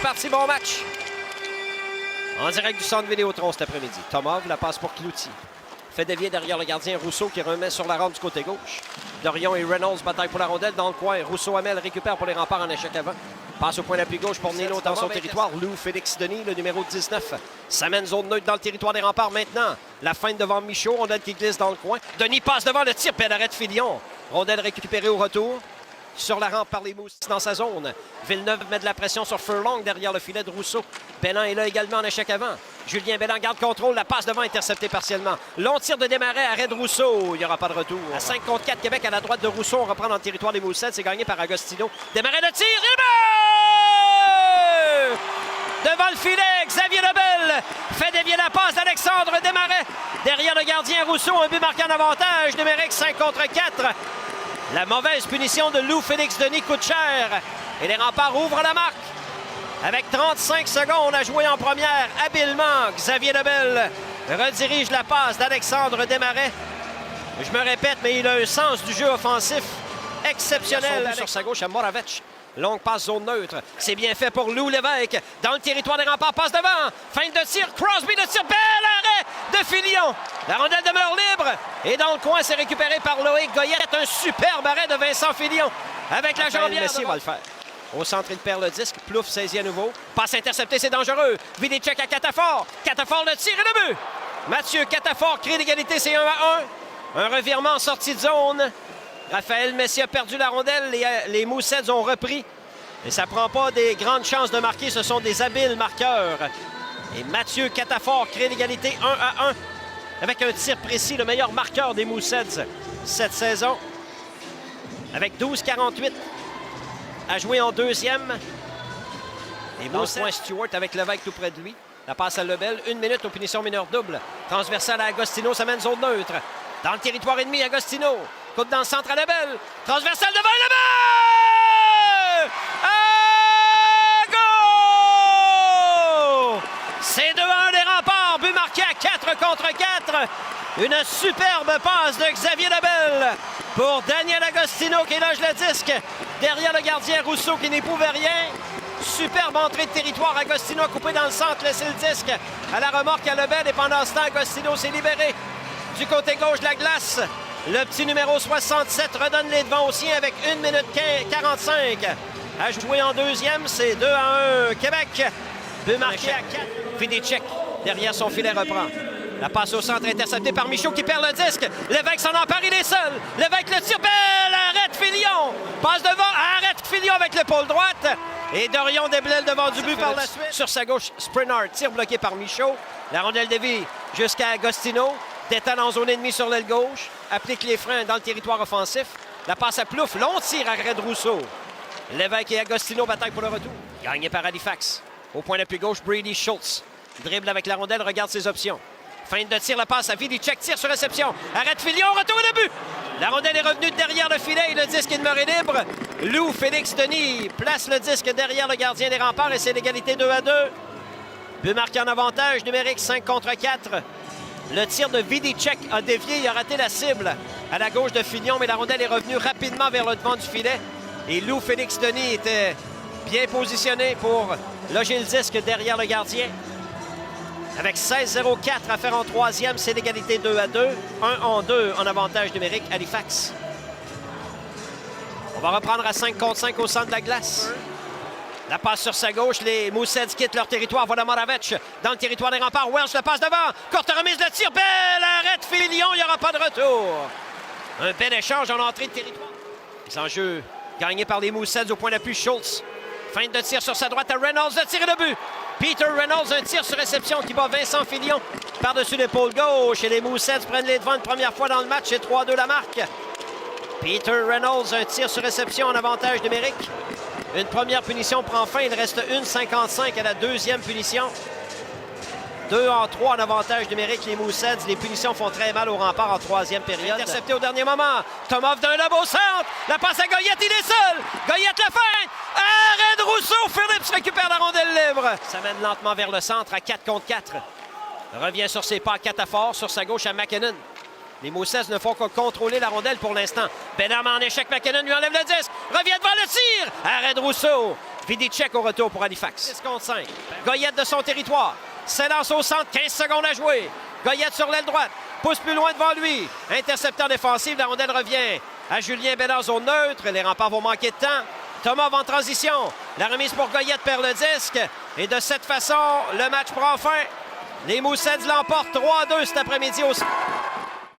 parti, bon match. En direct du centre Vidéotron cet après-midi. Tomov, la passe pour Cloutier. Fait dévier derrière le gardien Rousseau qui remet sur la rampe du côté gauche. Dorion et Reynolds bataillent pour la rondelle dans le coin. Rousseau-Hamel récupère pour les remparts en échec avant. Passe au point d'appui gauche pour Nino dans son territoire. Lou Félix Denis, le numéro 19. S'amène zone neutre dans le territoire des remparts maintenant. La feinte devant Michaud. Rondelle qui glisse dans le coin. Denis passe devant le tir. Puis arrête Filion. Rondelle récupérée au retour. Sur la rampe par les Mousses dans sa zone. Villeneuve met de la pression sur Furlong derrière le filet de Rousseau. Bellan est là également en échec avant. Julien Bellan garde contrôle. La passe devant interceptée partiellement. Long tir de Desmarais, arrêt de Rousseau. Il n'y aura pas de retour. À 5 contre 4, Québec à la droite de Rousseau. On reprend dans le territoire des Moussettes. C'est gagné par Agostino. Desmarais de tir. Et le but! Devant le filet, Xavier Lebel fait dévier la passe d'Alexandre Desmarais. Derrière le gardien Rousseau, un but marqué en avantage. Numérique 5 contre 4. La mauvaise punition de Lou Félix Denis coûte cher. Et les remparts ouvrent la marque. Avec 35 secondes à jouer en première, habilement, Xavier Lebel redirige la passe d'Alexandre Desmarais. Je me répète, mais il a un sens du jeu offensif exceptionnel. Sur sa gauche à Moravec. Longue passe zone neutre. C'est bien fait pour Lou Lévesque. Dans le territoire des remparts, passe devant. Feinte de tir. Crosby de tir. Bel arrêt de Filion. La rondelle demeure libre. Et dans le coin, c'est récupéré par Loïc Goyette. Un superbe arrêt de Vincent Filion. Avec la jambière. Messier va le faire. Au centre, il perd le disque. Plouf saisit à nouveau. Passe interceptée, c'est dangereux. Vidicek à Catafort. Catafort le tir et le but. Mathieu Catafort crée l'égalité, c'est 1-1. Un revirement en sortie de zone. Raphaël Messier a perdu la rondelle. Les Moussettes ont repris. Et ça ne prend pas des grandes chances de marquer. Ce sont des habiles marqueurs. Et Mathieu Catafort crée l'égalité 1-1. Avec un tir précis, le meilleur marqueur des Moussettes cette saison. Avec 12-48 à jouer en deuxième. Et Moussettes Stewart avec Lévesque tout près de lui. La passe à Lebel. 1 minute aux punitions mineures double. Transversale à Agostino. Ça mène zone neutre. Dans le territoire ennemi, Agostino. Coupe dans le centre à Lebel. Transversale devant le but! Go! C'est 2-1 des remparts. But marqué à 4 contre 4. Une superbe passe de Xavier Lebel pour Daniel Agostino qui loge le disque. Derrière le gardien Rousseau qui n'y pouvait rien. Superbe entrée de territoire. Agostino a coupé dans le centre, laissé le disque à la remorque à Lebel. Et pendant ce temps, Agostino s'est libéré du côté gauche de la glace. Le petit numéro 67 redonne les devants aux siens avec 1 minute 45 à jouer en deuxième. C'est 2-1 Québec. But marqué à 4. Vidicek derrière son filet reprend. La passe au centre interceptée par Michaud qui perd le disque. Lévesque s'en empare, il est seul. Lévesque le tire. Belle arrête Filion. Passe devant, arrête Filion avec l'épaule droite. Et Dorion déblèle devant du but par la suite. Sur sa gauche, Sprinard, tir bloqué par Michaud. La rondelle dévie jusqu'à Agostino. Détale en zone ennemie sur l'aile gauche. Applique les freins dans le territoire offensif. La passe à Plouf. Long tir à arrêt de Rousseau. Lévesque et Agostino bataillent pour le retour. Gagné par Halifax. Au point d'appui gauche, Brady Schultz. Dribble avec la rondelle, regarde ses options. Feinte de tir, la passe à Vidicek. Tire sur réception. Arrête Filion, retour et le but. La rondelle est revenue derrière le filet et le disque est demeuré libre. Lou Félix Denis place le disque derrière le gardien des remparts et c'est l'égalité 2-2. But marqué en avantage, numérique 5 contre 4. Le tir de Vidicek a dévié, il a raté la cible à la gauche de Filion, mais la rondelle est revenue rapidement vers le devant du filet. Et Lou Félix Denis était bien positionné pour loger le disque derrière le gardien. Avec 16-0-4 à faire en troisième, c'est l'égalité 2-2. 1-2 en avantage numérique, Halifax. On va reprendre à 5 contre 5 au centre de la glace. La passe sur sa gauche, les Moussettes quittent leur territoire. Voilà Moravec dans le territoire des remparts. Welsh la passe devant. Courte remise de tir. Belle arrêt de Filion. Il n'y aura pas de retour. Un bel échange en entrée de territoire. Les enjeux gagnés par les Moussettes au point d'appui. Schultz. Feinte de tir sur sa droite à Reynolds. Le tir et le but. Peter Reynolds, un tir sur réception qui bat Vincent Filion par-dessus l'épaule gauche. Et les Moussettes prennent les devants une première fois dans le match. C'est 3-2 la marque. Peter Reynolds, un tir sur réception en avantage numérique. Une première punition prend fin. Il reste 1,55 à la deuxième punition. 2-3 en avantage numérique. Les Moussettes, les punitions font très mal au rempart en troisième période. Intercepté au dernier moment. Tomov d'un lobe au centre. La passe à Goyette, il est seul. Goyette la fin. Arrêt de Rousseau. Phillips récupère la rondelle libre. Ça mène lentement vers le centre à 4 contre 4. Revient sur ses pas à Catafort. Sur sa gauche à McKinnon. Les Moussettes ne font que contrôler la rondelle pour l'instant. Benham en échec, McKinnon lui enlève le disque. Revient devant le tir. Arrêt de Rousseau. Vidicek au retour pour Halifax. 6 contre 5. Goyette de son territoire. S'élance au centre, 15 secondes à jouer. Goyette sur l'aile droite. Pousse plus loin devant lui. Intercepteur défensif, la rondelle revient à Julien Bédard, zone neutre. Les remparts vont manquer de temps. Thomas va en transition. La remise pour Goyette perd le disque. Et de cette façon, le match prend fin. Les Mooseheads l'emportent 3-2 cet après-midi au